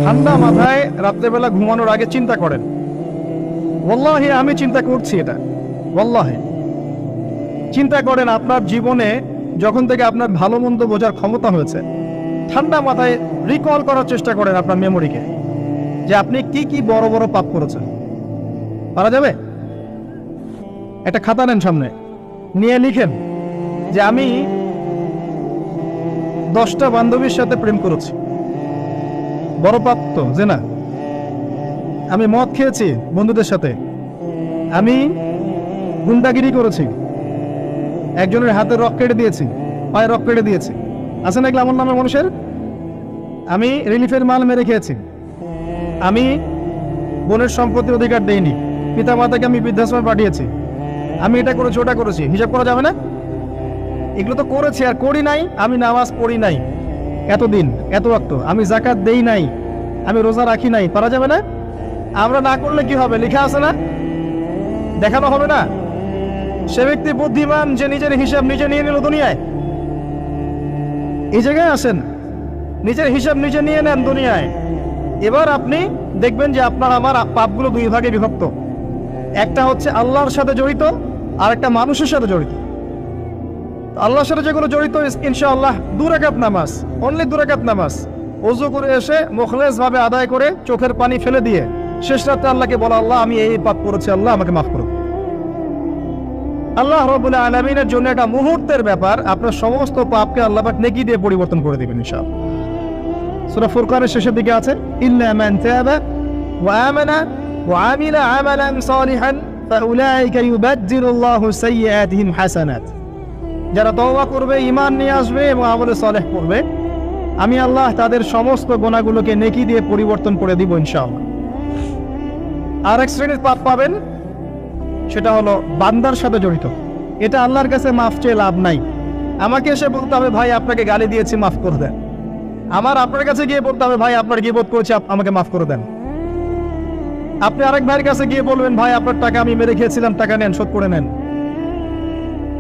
ঠান্ডা মাথায় রাত্রেবেলা ঘুমানোর আগে চিন্তা করেন, ওয়াল্লাহি আমি চিন্তা করছি এটা, ওয়াল্লাহি চিন্তা করেন আপনার জীবনে যখন থেকে আপনার ভালো মন্দ বোঝার ক্ষমতা হয়েছে, ঠান্ডা মাথায় রিকল করার চেষ্টা করেন আপনার মেমোরিকে, যে আপনি কি কি বড় বড় পাপ করেছেন। পারা যাবে? একটা খাতা নেন সামনে, নিয়ে লিখেন যে আমি 10টা বান্ধবীর সাথে প্রেম করেছি, বড় পাপ তো যে না। আমি মদ খেয়েছি বন্ধুদের সাথে, আমি গুন্ডাগিরি করেছি, একজনের হাতে রক কেটে দিয়েছি, পায়ে রক কেটে দিয়েছি, আছে না এগুলো আমার নামে মানুষের? আমি রিলিফের মাল মেরে খেয়েছি, আমি বোনের সম্পত্তির অধিকার দেইনি, পিতা মাতাকে আমি বৃদ্ধাশ্রমে পাঠিয়েছি, আমি এটা করেছি ওটা করেছি, হিসাব করা যাবে না? এগুলো তো করেছি আর করি নাই। আমি নামাজ পড়ি নাই এতদিন, এত ওয়াক্ত, আমি যাকাত দেই নাই, আমি রোজা রাখি নাই, পারা যাবে না? আমরা না করলে কি হবে? লেখা আছে না, দেখানো হবে না? সে ব্যক্তি বুদ্ধিমান যে নিজের হিসাব নিজে নিয়ে নিল দুনিয়ায়। এই জায়গায় আসেন, নিজের হিসাব নিজে নিয়ে নেন দুনিয়ায়। এবার আপনি দেখবেন যে আপনার আমার পাপগুলো দুই ভাগে বিভক্ত। একটা হচ্ছে আল্লাহর সাথে জড়িত, আর একটা মানুষের সাথে জড়িত। আল্লাহর সাথে যেগুলো জড়িত, ইনশাআল্লাহ 2 রাকাত নামাজ, অনলি 2 রাকাত নামাজ, ওযু করে এসে মুখলেস ভাবে আদায় করে চোখের পানি ফেলে দিয়ে শেষ রাতে আল্লাহকে বলা, আল্লাহ আমি এই পাপ করেছি, আল্লাহ আমাকে মাফ করুন। আল্লাহ রাব্বুল আলামিনের জন্য এটা মুহূর্তের ব্যাপার, আপনার সমস্ত পাপকে আল্লাহ পাক নেকি দিয়ে পরিবর্তন করে দিবেন ইনশাআল্লাহ। সূরা ফুরকানের শেষের দিকে আছে, ইল্লা মান তাবা ওয়া আমানা ওয়া আমিলা আমালান সালিহান ফাউলাইকা ইউবাদদিলুল্লাহু সাইয়্যাতিহিম হাসানাত। যারা তওবা করবে, ঈমান নিয়ে আসবে এবং আমলে সালেহ করবে, আমি আল্লাহ তাদের সমস্ত গুনাহগুলোকে নেকি দিয়ে পরিবর্তন করে দিব ইনশাআল্লাহ। আর এক শ্রেণীর পাপ পাবেন, সেটা হলো বান্দার সাথে জড়িত। এটা আল্লাহর কাছে মাফ চেয়ে লাভ নাই। আমাকে এসে বলতে হবে, ভাই আপনাকে গালি দিয়েছি, মাফ করে দেন। আমার আপনার কাছে গিয়ে বলতে হবে, ভাই আপনার গীবত করেছি, আমাকে মাফ করে দেন। আপনি আরেক ভাইয়ের কাছে গিয়ে বলবেন, ভাই আপনার টাকা আমি মেরে খেয়েছিলাম, টাকা নেন, শোধ করে নেন।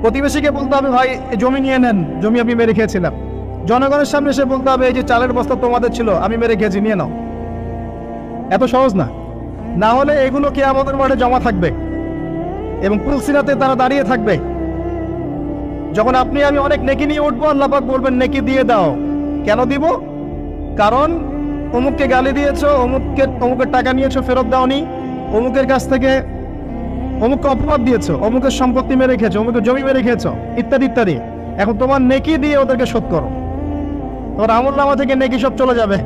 প্রতিবেশীকে বলতে হবে, ভাই জমি নিয়ে নেন, জমি আমি মেরে খেয়েছিলাম। জনগণের সামনে এসে বলতে হবে, এই যে চালের বস্তা তোমাদের ছিল, আমি মেরে খেয়েছি, নিয়ে নাও। এত সহজ না। না হলে এগুলো কিয়ামতের মাঠে জমা থাকবে এবং পুলসিরাতে তারা দাঁড়িয়ে থাকবে। যখন আপনি আমি অনেক নেকি নিয়ে উঠবো, আল্লাহ পাক বলবেন, নেকি দিয়ে দাও। কেন দিব? কারণ অমুককে গালি দিয়েছো, অমুকের টাকা নিয়েছো, ফেরত দাওনি, অমুকের কাছ থেকে অমুককে অপবাদ দিয়েছো, অমুকের সম্পত্তি মেরে খেয়েছো, অমুকের জমি মেরে খেয়েছো, ইত্যাদি ইত্যাদি। এখন তোমার নেকি দিয়ে ওদেরকে শোধ করো, তোমার আমলনামা থেকে নেকি সব চলে যাবে।